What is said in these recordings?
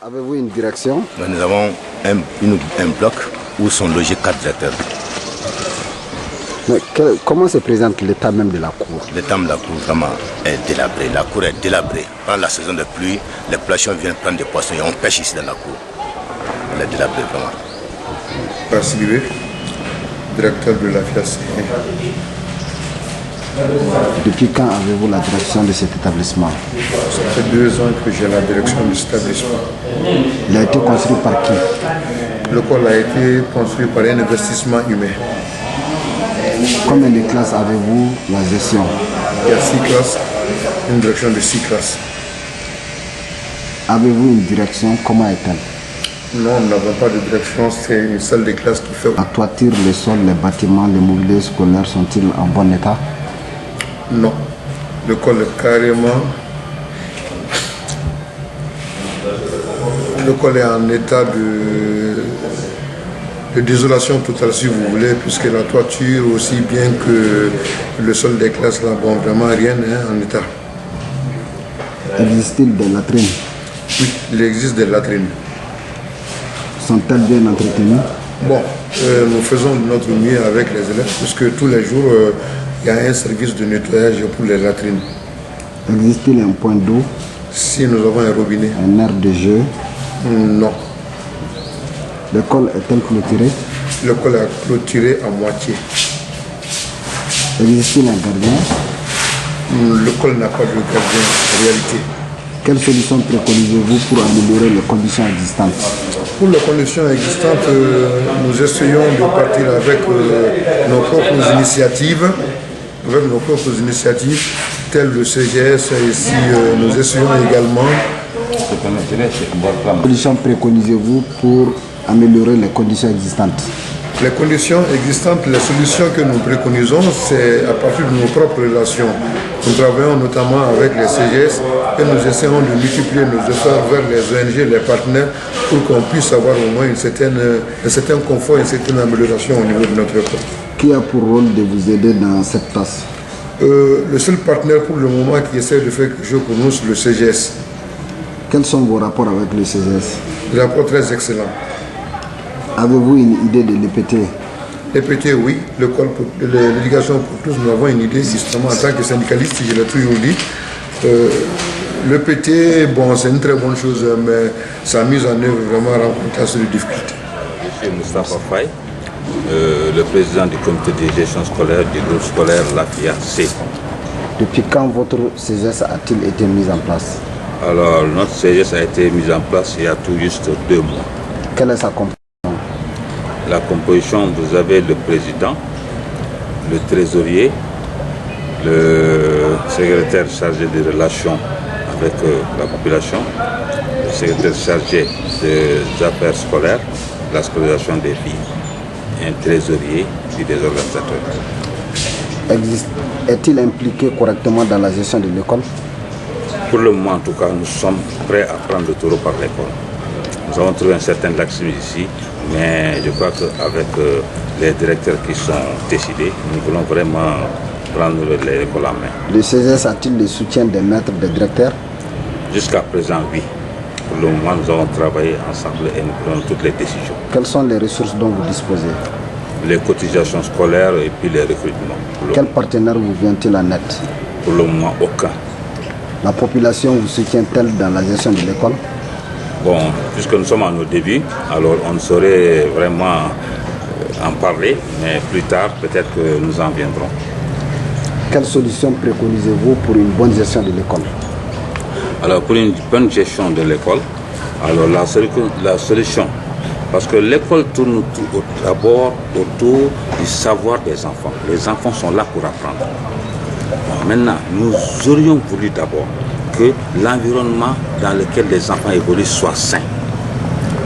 Avez-vous une direction? Nous avons un bloc où sont logés 4 directeurs. Mais comment se présente l'état même de la cour? L'état de la cour vraiment est délabré. La cour est délabrée. Pendant la saison de pluie, les poissons viennent prendre des poissons et on pêche ici dans la cour. Elle est délabrée vraiment. Bassiré, directeur de la FIAC. Depuis quand avez-vous la direction de cet établissement? Ça fait 2 ans que j'ai la direction de cet établissement. Il a été construit par qui? L'école a été construit par un investissement humain. Combien de classes avez-vous la gestion? Il y a 6 classes, une direction de 6 classes. Avez-vous une direction? Comment est-elle? Non, nous n'avons pas de direction, c'est une salle de classe qui fait. La toiture, le sol, les bâtiments, les mobiliers scolaires sont-ils en bon état? Non, l'école est carrément. L'école est en état de désolation totale, si vous voulez, puisque la toiture, aussi bien que le sol des classes, là, bon, vraiment rien n'est en état. Existe-t-il des latrines? Oui, il existe des latrines. Sont-elles bien entretenues? Bon, nous faisons de notre mieux avec les élèves, puisque tous les jours, il y a un service de nettoyage pour les latrines. Existe-t-il un point d'eau? Si nous avons un robinet. Un aire de jeu? Non. L'école est-elle clôturée? L'école est clôturée à moitié. Existe-t-il un gardien? L'école n'a pas de gardien en réalité. Quelles solutions préconisez-vous pour améliorer les conditions existantes? Pour les conditions existantes, nous essayons de partir avec nos propres initiatives, telles le CGS. Ici, nous essayons également. Quelles solutions préconisez-vous pour améliorer les conditions existantes? Les conditions existantes, les solutions que nous préconisons, c'est à partir de nos propres relations. Nous travaillons notamment avec les CGS et nous essayons de multiplier nos efforts vers les ONG, les partenaires, pour qu'on puisse avoir au moins un certain confort, une certaine amélioration au niveau de notre école. Qui a pour rôle de vous aider dans cette tâche? Le seul partenaire pour le moment qui essaie de faire quelque chose pour nous, c'est le CGS. Quels sont vos rapports avec le CGS? Des rapports très excellents. Avez-vous une idée de l'EPT? L'EPT, oui. L'éducation pour tous, nous avons une idée justement en tant que syndicaliste, je l'ai toujours dit. L'EPT, bon, c'est une très bonne chose, mais sa mise en œuvre vraiment rencontre assez de difficultés. Je suis Moustapha Faye, le président du comité de gestion scolaire du groupe scolaire La FIAC. Depuis quand votre CGS a-t-il été mis en place? Alors, notre CGS a été mis en place il y a tout juste 2 mois. Quelle est sa composition? La composition, vous avez le président, le trésorier, le secrétaire chargé des relations avec la population, le secrétaire chargé des affaires scolaires, la scolarisation des filles, un trésorier et des organisateurs. Est-il impliqué correctement dans la gestion de l'école? Pour le moment, en tout cas, nous sommes prêts à prendre le taureau par l'école. Nous avons trouvé un certain laxisme ici, mais je crois qu'avec les directeurs qui sont décidés, nous voulons vraiment prendre l'école en main. Le CGS a-t-il le soutien des maîtres, des directeurs? Jusqu'à présent, oui. Pour le moment, nous avons travaillé ensemble et nous prenons toutes les décisions. Quelles sont les ressources dont vous disposez? Les cotisations scolaires et puis les recrutements. Quel partenaire vous vient-il en aide? Pour le moment, aucun. La population vous soutient-elle dans la gestion de l'école? Bon, puisque nous sommes à nos débuts, alors on ne saurait vraiment en parler, mais plus tard, peut-être que nous en viendrons. Quelle solution préconisez-vous pour une bonne gestion de l'école? Alors, pour une bonne gestion de l'école, alors la solution, parce que l'école tourne d'abord autour du savoir des enfants. Les enfants sont là pour apprendre. Bon, maintenant, nous aurions voulu d'abord que l'environnement dans lequel les enfants évoluent soit sain.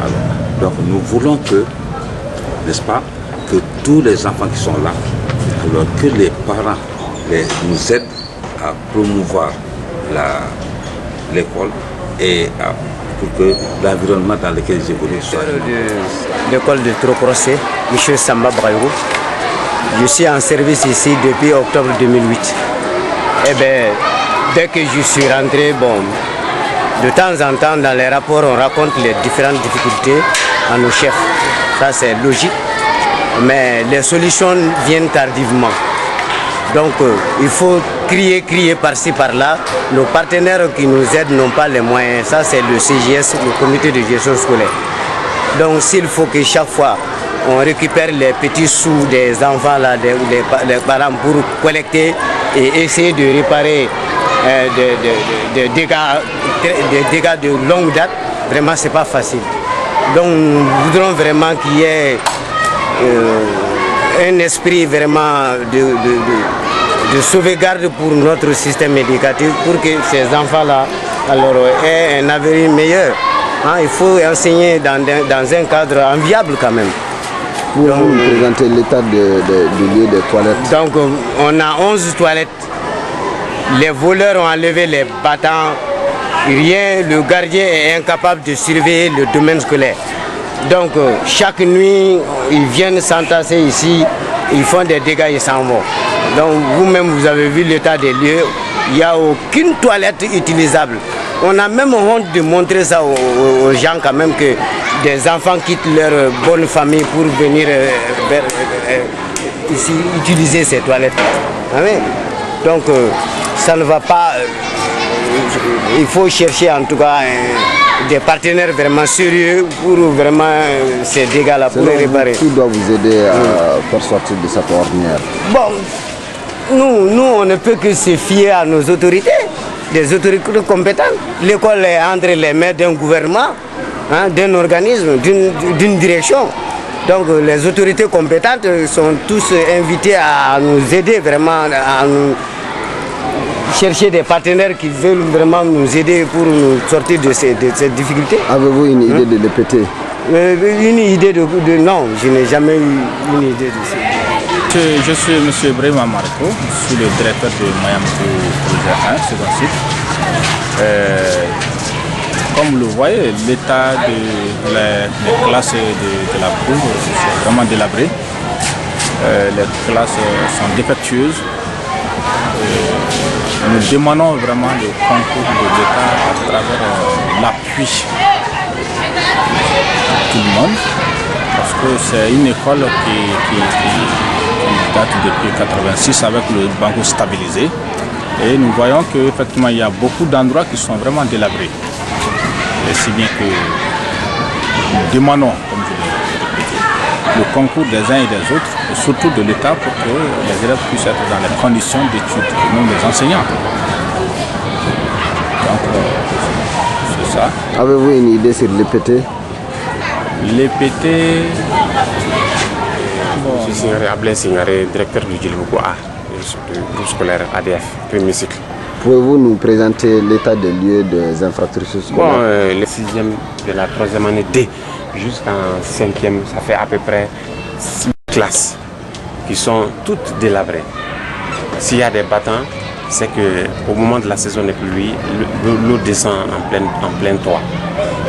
Alors, donc nous voulons que, n'est-ce pas, que tous les enfants qui sont là, alors que les parents nous aident à promouvoir l'école et pour que l'environnement dans lequel ils évoluent soit. L'école de Trokrosé, M. Samba Braïrou. Je suis en service ici depuis octobre 2008. Eh bien, dès que je suis rentré, bon, De temps en temps, dans les rapports, on raconte les différentes difficultés à nos chefs. Ça, c'est logique. Mais les solutions viennent tardivement. Donc, il faut crier par-ci, par-là. Nos partenaires qui nous aident n'ont pas les moyens. Ça, c'est le CGS, le comité de gestion scolaire. Donc, s'il faut que chaque fois, on récupère les petits sous des enfants, là, les parents, pour collecter et essayer de réparer des dégâts de longue date, vraiment, c'est pas facile. Donc, nous voudrons vraiment qu'il y ait un esprit vraiment de sauvegarde pour notre système éducatif, pour que ces enfants-là aient un avenir meilleur. Hein, il faut enseigner dans un cadre enviable quand même. Pouvez-vous nous présenter l'état du lieu des toilettes? Donc, on a 11 toilettes. Les voleurs ont enlevé les battants. Rien, le gardien est incapable de surveiller le domaine scolaire. Donc, chaque nuit, ils viennent s'entasser ici, ils font des dégâts, ils s'en vont. Donc, vous-même, vous avez vu l'état des lieux. Il n'y a aucune toilette utilisable. On a même honte de montrer ça aux gens quand même, que des enfants quittent leur bonne famille pour venir ici utiliser ces toilettes. Donc, ça ne va pas. Il faut chercher en tout cas des partenaires vraiment sérieux pour vraiment ces dégâts-là, pour les réparer. Qui doit vous aider à faire sortir de cette ornière? Bon, nous, on ne peut que se fier à nos autorités, des autorités compétentes. L'école est entre les mains d'un gouvernement, hein, d'un organisme, d'une direction. Donc les autorités compétentes sont tous invités à nous aider vraiment, à nous chercher des partenaires qui veulent vraiment nous aider pour nous sortir de ces difficultés. Avez-vous une idée de l'EPT? Une idée de non, je n'ai jamais eu une idée de ça. Je suis M. Brema Marco, je suis le directeur de Mayamkou Projet 1, second site. Comme vous le voyez, l'état des classes de la cour, c'est vraiment délabré. Les classes sont défectueuses. Nous demandons vraiment le concours de l'État à travers l'appui de tout le monde, parce que c'est une école qui date depuis 1986 avec le banco stabilisé. Et nous voyons qu'effectivement il y a beaucoup d'endroits qui sont vraiment délabrés. Et si bien que nous demandons, comme je l'ai répété, le concours des uns et des autres, et surtout de l'État, pour que les élèves puissent être dans les conditions d'études, et même les enseignants. Donc, c'est ça. Avez-vous une idée sur l'EPT? L'EPT... Je suis Ablain Signaré, directeur du Djilbougou A, du groupe scolaire ADF, premier cycle. Pouvez-vous nous présenter l'état des lieux des infrastructures scolaires? Bon, les 6e de la 3e année D jusqu'en 5e, ça fait à peu près 6 classes qui sont toutes délabrées. S'il y a des battants, c'est qu'au moment de la saison des pluies, l'eau descend en plein toit.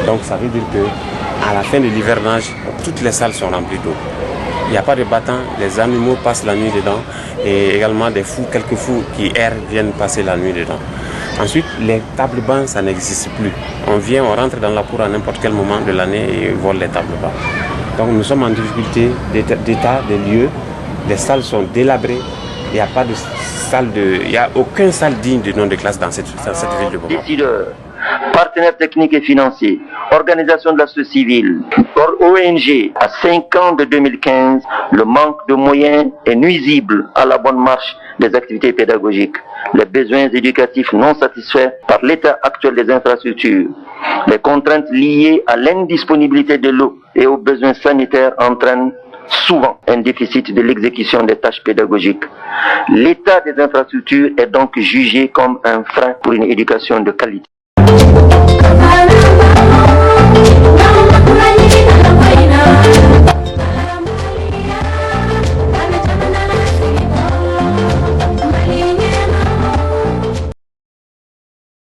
Donc ça veut dire qu'à la fin de l'hivernage, toutes les salles sont remplies d'eau. Il n'y a pas de battants, les animaux passent la nuit dedans et également des fous, quelques fous qui errent viennent passer la nuit dedans. Ensuite, les tables bancs, ça n'existe plus. On vient, on rentre dans la cour à n'importe quel moment de l'année et on vole les tables bancs. Donc nous sommes en difficulté d'état des lieux, les salles sont délabrées, il n'y a pas de salle il n'y a aucune salle digne de nom de classe dans cette ville de Bamako. Décideurs, partenaires techniques et financiers, organisations de la société civile, ONG, à 5 ans de 2015, le manque de moyens est nuisible à la bonne marche des activités pédagogiques. Les besoins éducatifs non satisfaits par l'état actuel des infrastructures, les contraintes liées à l'indisponibilité de l'eau et aux besoins sanitaires entraînent souvent un déficit de l'exécution des tâches pédagogiques. L'état des infrastructures est donc jugé comme un frein pour une éducation de qualité.